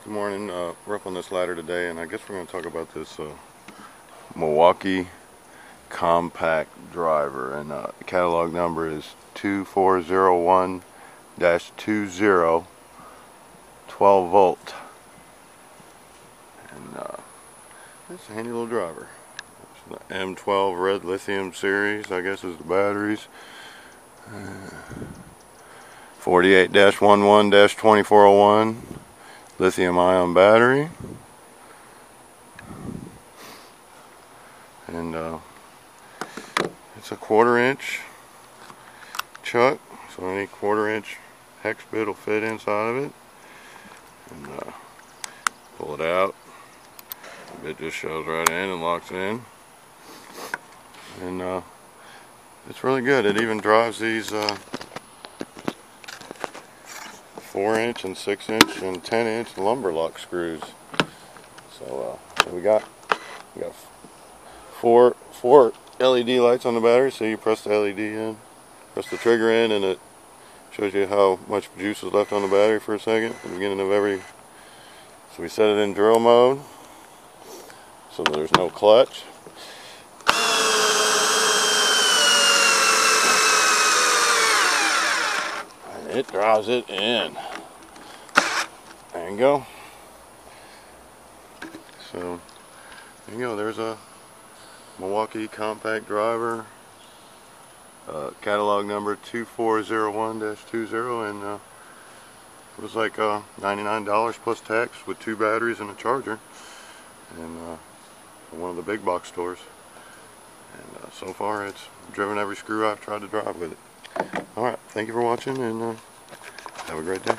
Good morning. We're up on this ladder today, and I guess we're going to talk about this Milwaukee compact driver, and the catalog number is 2401-20, 12 volt, and it's a handy little driver. It's the M12 red lithium series, I guess, is the batteries. 48-11-2401 lithium ion battery, and it's a 1/4 inch chuck, so any 1/4 inch hex bit will fit inside of it. And pull it out, the bit just shows right in and locks in, and it's really good. It even drives these 4-inch and 6-inch and 10-inch LumberLok screws. So we got four LED lights on the battery. So you press the LED in, press the trigger in, and it shows you how much juice is left on the battery for a second at the beginning of every. So we set it in drill mode, so there's no clutch. It drives it in. There you go. So there you go. There's a Milwaukee compact driver, catalog number 2401-20, and it was like $99 plus tax with 2 batteries and a charger, and one of the big box stores. And so far, it's driven every screw I've tried to drive with it. Alright, thank you for watching, and have a great day.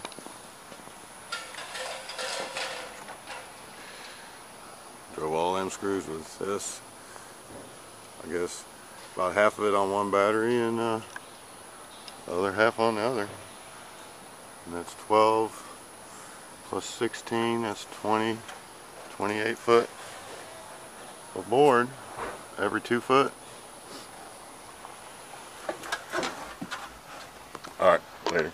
Drove all them screws with this. I guess about half of it on one battery and the other half on the other. And that's 12 plus 16, that's 20, 28 foot of board every 2 foot. Alright, later.